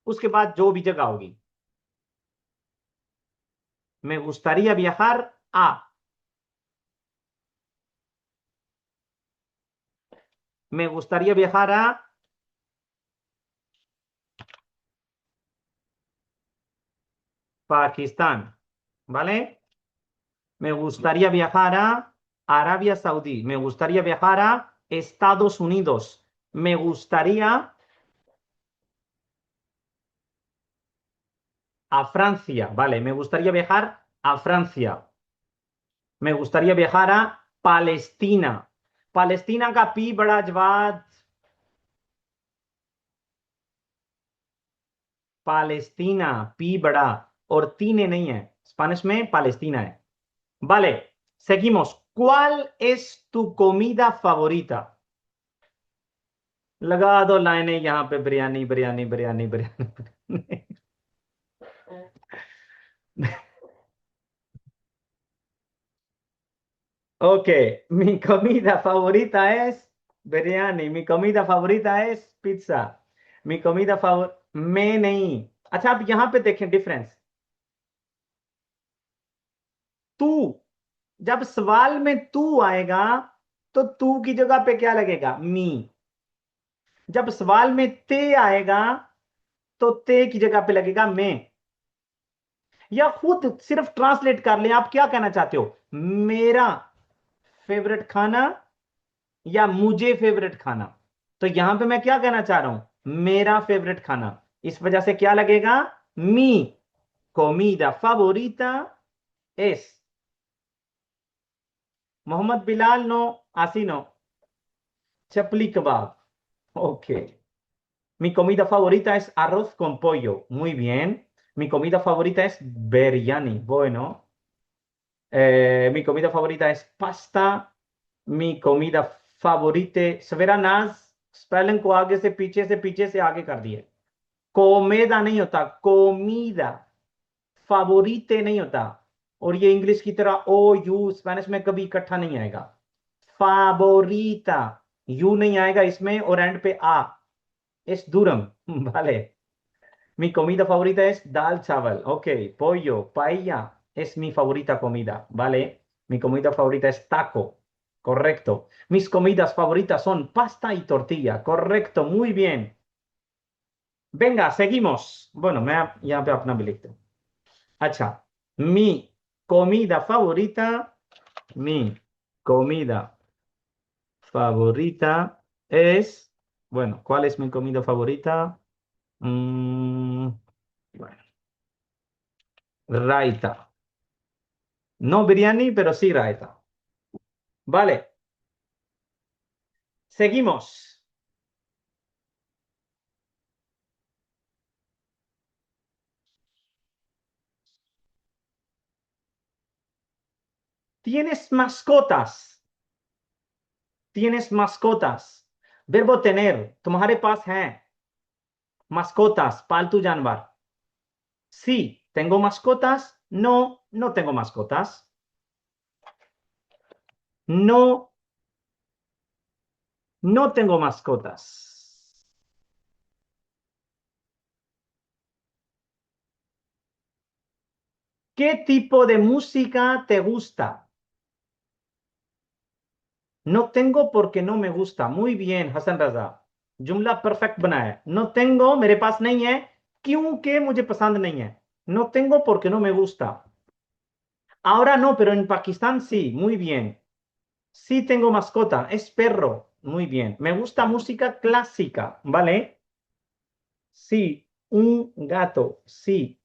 उसके बाद जो भी जगह होगी। me gustaría viajar a, me gustaría viajar a Pakistán, ¿vale? Me gustaría viajar a Arabia Saudí, me gustaría viajar a Estados Unidos, me gustaría a Francia, ¿vale? Me gustaría viajar a Francia, me gustaría viajar a Palestina, पालेस्तीना का P बड़ा Jawad, पालेस्तीना P बड़ा और तीने नहीं है, Spanish में पालेस्तीना है. Vale, seguimos. ¿Cuál es tu comida favorita? लगा दो लाइनें यहाँ पे, biryani biryani biryani biryani. Ok, mi comida favorita es biryani, mi comida favorita es pizza, mi comida favorita मैं नहीं. अच्छा, आप यहां पे देखें डिफरेंस. तू, जब सवाल में तू आएगा तो तू की जगह पे क्या लगेगा? मी. जब सवाल में ते आएगा तो ते की जगह पे लगेगा मैं. या खुद सिर्फ ट्रांसलेट कर लें, आप क्या कहना चाहते हो? मेरा फेवरेट खाना या मुझे फेवरेट खाना? तो यहां पे मैं क्या कहना चाह रहा हूं? मेरा फेवरेट खाना. इस वजह से क्या लगेगा? मी comida favorita es. Mohammad Bilal नो, आसी नो. Chapli kebab. Ok. Mi comida favorita es arroz con pollo. Muy bien. Mi comida favorita es biryani. Bueno. Mi comida favorita es pasta. Mi comida favorita. सवेरा नाज स्पेलिंग को आगे से आगे कर दिए. कोमेदा नहीं होता, कोमीदा. फावोरीते नहीं होता. और ये इंग्लिश की तरह ओ यू स्पेनिश में कभी इकट्ठा नहीं आएगा. फावोरीता, यू नहीं आएगा इसमें और एंड पे आ. Es durum. Vale. Mi comida favorita es dal chaval. Ok. Pollo, paella es mi favorita comida. Vale. Mi comida favorita es taco. Correcto. Mis comidas favoritas son pasta y tortilla. Correcto. Muy bien. Venga, seguimos. Bueno, यहाँ पे अपना भी लिखते हूँ. अच्छा. Mi comida favorita. Mi comida favorita es. Bueno, ¿cuál es mi comida favorita? Bueno, raita. No biryani, pero sí raita. Vale, seguimos. ¿Tienes mascotas? ¿Tienes mascotas? Verbo tener. तुम्हारे पास हैं mascotas, पालतू जानवर. Sí, tengo mascotas. No, no tengo mascotas. No, no tengo mascotas. ¿Qué tipo de música te gusta? No tengo porque no me gusta. Muy bien, Hassan Raza. जुमला perfect बनाया है. No tengo, मेरे पास नहीं है क्योंकि मुझे पसंद नहीं है. No tengo porque no me gusta. Ahora no, pero en Pakistán sí. Muy bien. Sí tengo mascota. Es perro. Muy bien. Me gusta música clásica. ¿Vale? Sí. Un gato. Sí.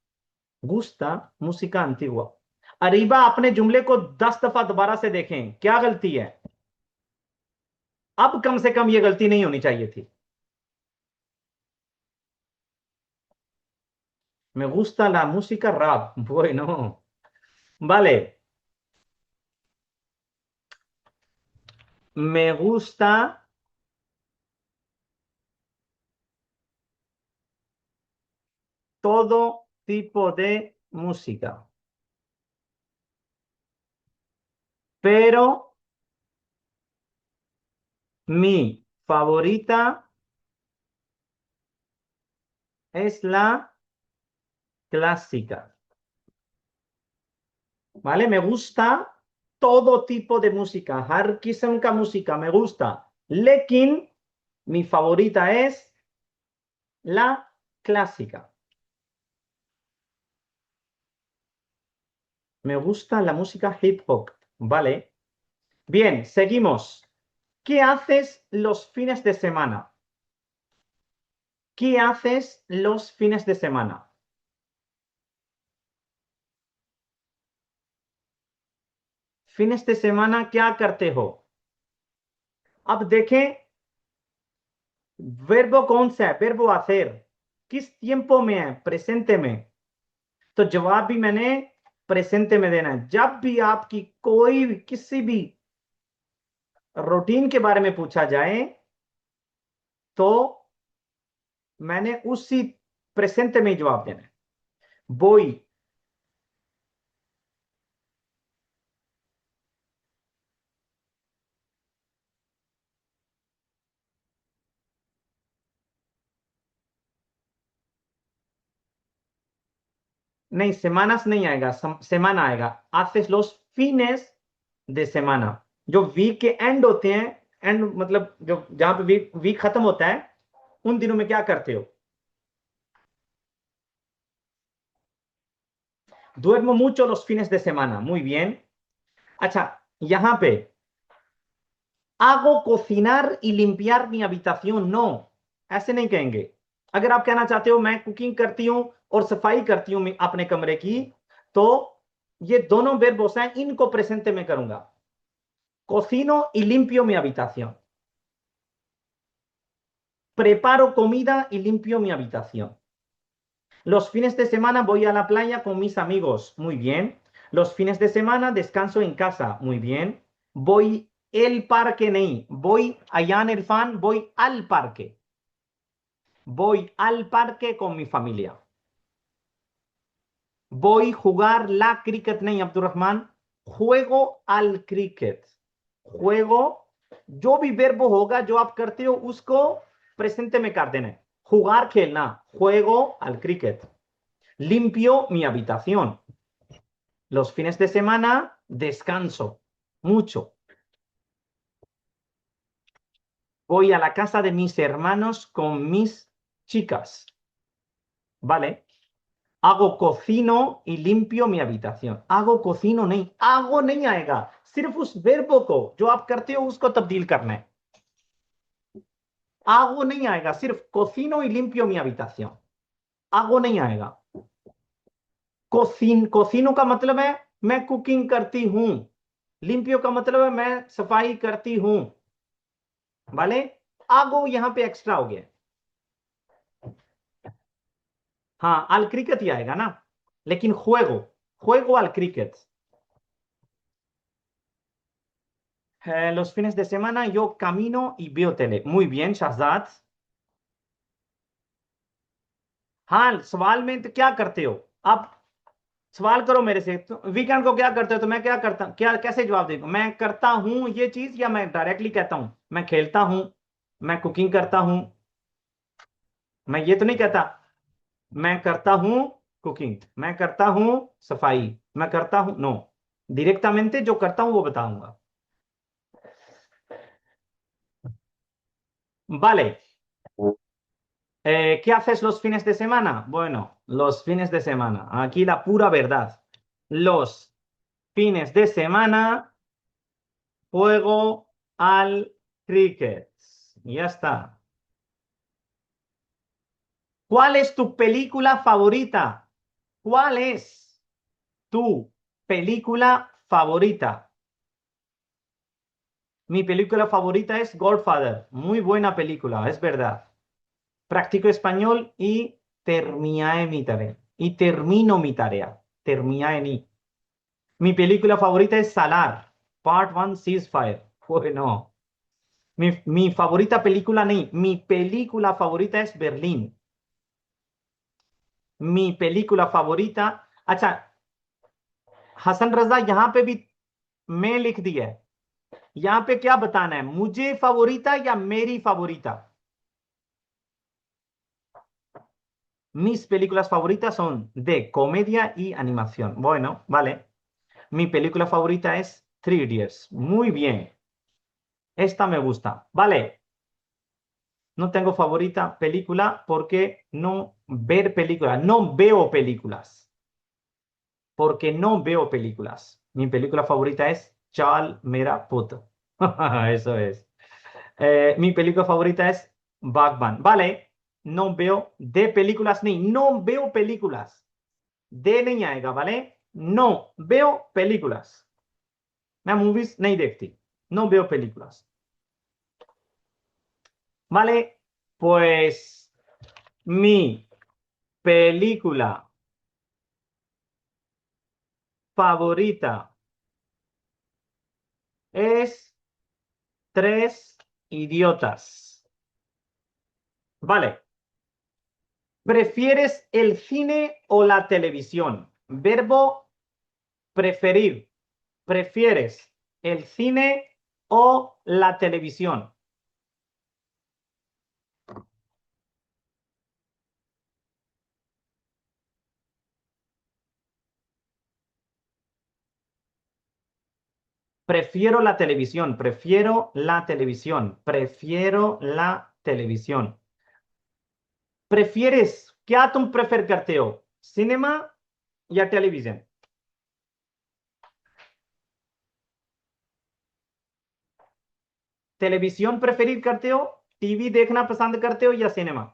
Gusta música antigua. Areeba, अपने जुमले को 10 दफा दोबारा से देखें, क्या गलती है? अब कम से कम ये गलती नहीं होनी चाहिए थी. Me gusta la música rap. Bueno, vale. Me gusta todo tipo de música, pero mi favorita es la clásica. ¿Vale? Me gusta todo tipo de música. हर किस्म का música me gusta. लेकिन mi favorita es la clásica. Me gusta la música hip hop. ¿Vale? Bien, seguimos. ¿Qué haces los fines de semana? ¿Qué haces los fines de semana? Fines de semana, क्या करते हो? अब देखें verbo कौन सा है, verbo hacer, किस tiempo में है, presente में। तो जवाब भी मैंने प्रेजेंटे में देना है। जब भी आपकी कोई भी किसी भी रूटीन के बारे में पूछा जाए तो मैंने उसी प्रेजेंटे में जवाब देना है। बोई, नहीं semanas नहीं आएगा, semana आएगा। haces los fines de semana, जो वीक के एंड होते हैं, एंड मतलब जो जहां पे वीक वीक खत्म होता है, उन दिनों में क्या करते हो? duermo mucho los fines de semana, muy bien। अच्छा, यहां पे hago cocinar y limpiar mi habitación, no, ऐसे नहीं कहेंगे। अगर आप कहना चाहते हो मैं कुकिंग करती हूं और सफाई करती हूं अपने कमरे की, तो ये दोनों वर्बोस हैं, इनको प्रेजेंटे में करूंगा। cocino y limpio mi habitación, preparo comida y limpio mi habitación. Los fines de semana voy a la playa con mis amigos, muy bien. Los fines de semana descanso en casa, muy bien. Voy el parque, नहीं, voy allá en el fan, voy al parque. Voy al parque con mi familia. Voy a jugar la cricket, नहीं Abdul Rahman, juego al cricket। juego, जो भी verbo होगा जो आप करते हो उसको presente में कर देना है। jugar खेलना, juego al cricket। limpio mi habitación। los fines de semana descanso mucho। voy a la casa de mis hermanos con mis chicas, ¿vale? hago cocino y limpio mi habitación। hago cocino नहीं, hago नहीं आएगा, सिर्फ उस verbo को जो आप करते हो उसको तब्दील करना है। hago नहीं आएगा, सिर्फ cocino y limpio mi habitación। hago नहीं आएगा। cocino का मतलब है मैं कुकिंग करती हूं। limpio का मतलब है मैं सफाई करती हूं, वाले। hago यहां पे एक्स्ट्रा हो गया। हाँ, al cricket ही आएगा ना, लेकिन juego al cricket। los fines de semana yo camino y veo tele, muy bien Shahzad। हाँ, सवाल में तो क्या करते हो आप, सवाल करो मेरे से, तो वीकेंड को क्या करते हो, तो मैं क्या करता, क्या कैसे जवाब देगा, मैं करता हूं ये चीज, या मैं डायरेक्टली कहता हूं मैं खेलता हूं, मैं कुकिंग करता हूं। मैं ये तो नहीं कहता मैं करता हूं कुकिंग, मैं करता हूं सफाई, मैं करता हूं, नो। डायरेक्टamente जो करता हूं वो बताऊंगा। Vale, ¿qué haces los fines de semana? Bueno, los fines de semana, aquí la pura verdad. Los fines de semana juego al cricket. Ya está. ¿Cuál es tu película favorita? ¿Cuál es tu película favorita? Mi película favorita es Godfather. Muy buena película, es verdad. Practico español y terminé mi tarea. Y termino mi tarea. Terminé. Mi película favorita es Salar. Part 1 Ceasefire. Bueno, mi favorita película नहीं, mi película favorita es Berlín। mi película favorita, अच्छा, हसन रजा यहां पे भी मैं लिख दिया है, यहां पे क्या बताना है, मुझे favorita या मेरी favorita? Mis películas favoritas son de comedia y animación। Bueno, vale. Mi película favorita es Three Idiots. Muy bien. Esta me gusta. Vale. No tengo favorita película porque no ver películas. No veo películas. Porque no veo películas. Mi película favorita es Chal Mera Put. Eso es. Mi película favorita es Bagban. Vale. No veo de películas ni. No veo películas। de नहीं आएगा, वाले। नो veo películas। मैं movies नहीं देखती। नो veo películas। Vale, pues mi película favorita es Tres Idiotas. Vale, ¿prefieres el cine o la televisión? Verbo preferir. ¿Prefieres el cine o la televisión? Prefiero la televisión, prefiero la televisión, prefiero la televisión. ¿Prefieres, क्या तुम prefer करते हो? Cinema या television? Television prefer करते हो? TV देखना पसंद करते हो या cinema?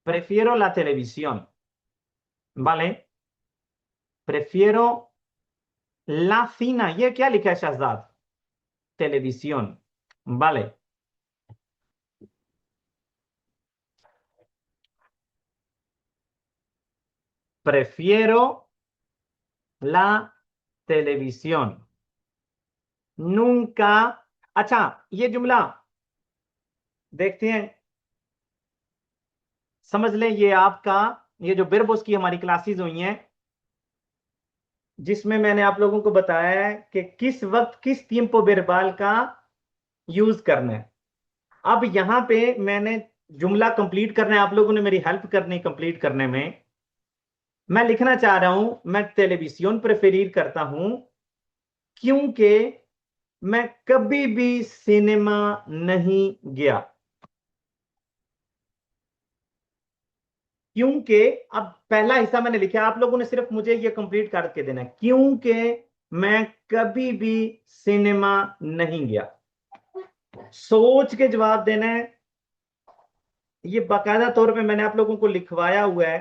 Prefiero la televisión, ¿vale? Prefiero la cina. ये क्या लिखा है Shahzad? Televisión, ¿vale? Prefiero la televisión. Nunca. अच्छा, ये जुमला देखते हैं, समझ लें। ये आपका, ये जो बिरबोस की हमारी क्लासेस हुई हैं, जिसमें मैंने आप लोगों को बताया है कि किस वक्त किस tiempo verbal का यूज करना है। अब यहां पे मैंने जुमला कंप्लीट करना है, आप लोगों ने मेरी हेल्प करनी कंप्लीट करने में। मैं लिखना चाह रहा हूं, मैं टेलीविजन प्रेफर करता हूं क्योंकि मैं कभी भी सिनेमा नहीं गया। क्योंकि अब पहला हिस्सा मैंने लिखा है, आप लोगों ने सिर्फ मुझे ये कंप्लीट करके देना है। क्योंकि मैं कभी भी सिनेमा नहीं गया। सोच के जवाब देना है। ये बाकायदा तौर पे मैंने आप लोगों को लिखवाया हुआ है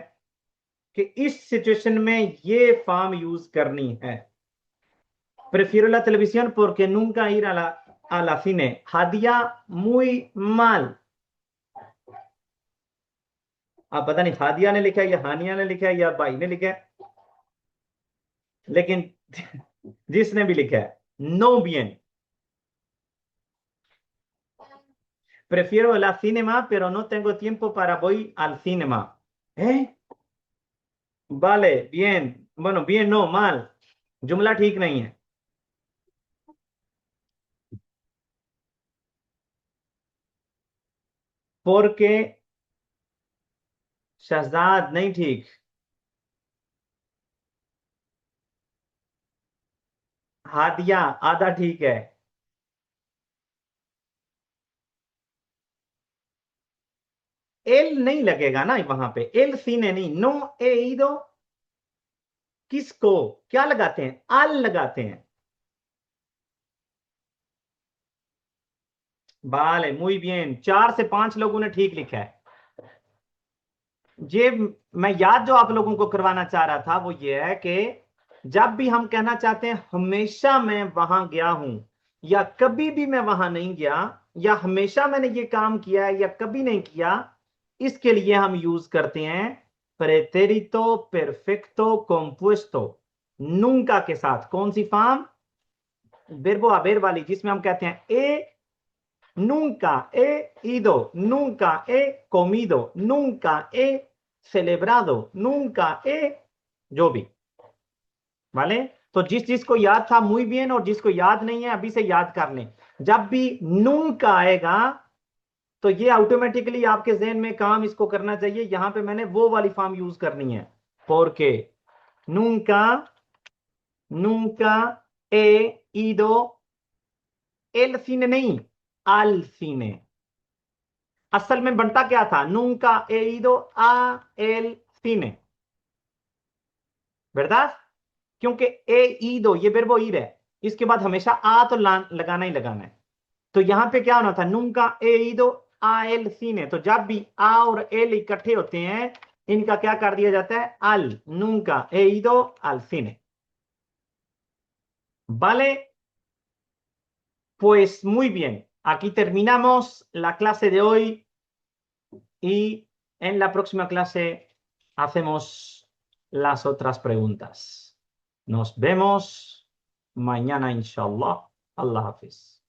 कि इस सिचुएशन में ये फॉर्म यूज करनी है। Prefiero la televisión porque nunca ir a la cine. Hadia muy mal. अब पता नहीं हादिया ने लिखा है या हानिया ने लिखा है या भाई ने लिखा है, लेकिन जिसने भी लिखा है, no bien. Prefiero la cinema, pero no tengo tiempo para voy al cinema. ¿Eh? Vale, bien. Bueno, bien, no, mal. जुमला ठीक नहीं है। Porque शहजाद नहीं ठीक। हादिया आधा ठीक है। एल नहीं लगेगा ना वहां पे, एल सीने नहीं। नो ए ईदो किसको क्या लगाते हैं? आल लगाते हैं। बाल है, muy bien। 4 से 5 लोगों ने ठीक लिखा है। ये मैं याद जो आप लोगों को करवाना चाह रहा था वो ये है कि जब भी हम कहना चाहते हैं हमेशा मैं वहां गया हूं, या कभी भी मैं वहां नहीं गया, या हमेशा मैंने ये काम किया है या कभी नहीं किया, इसके लिए हम यूज करते हैं प्रेटेरितो परफेक्टो कॉम्पुएस्टो, नूंका के साथ। कौन सी फॉर्म? verbo haber वाली, जिसमें हम कहते हैं nunca he ido, nunca he comido, nunca he celebrado, nunca he, जो भी। वाले, तो जिस जिसको याद था muy bien, और जिसको याद नहीं है अभी से याद कर लें। जब भी nunca आएगा तो ये ऑटोमेटिकली आपके जहन में काम इसको करना चाहिए, यहां पे मैंने वो वाली फॉर्म यूज करनी है। porque nunca, nunca he ido el cine, नहीं al cine। असल में बनता क्या था? nunca he ido a el cine, ¿verdad? क्योंकि ए ईदो ये verbo ir है, इसके बाद हमेशा आ तो लगाना ही लगाना है। तो यहां पे क्या होना था? nunca he ido a el cine। तो जब भी आ और एल इकट्ठे होते हैं, इनका क्या कर दिया जाता है? al। nunca he ido al cine। vale, pues muy bien। aquí terminamos la clase de hoy y en la próxima clase hacemos las otras preguntas. Nos vemos mañana, inshallah. Allah Hafiz.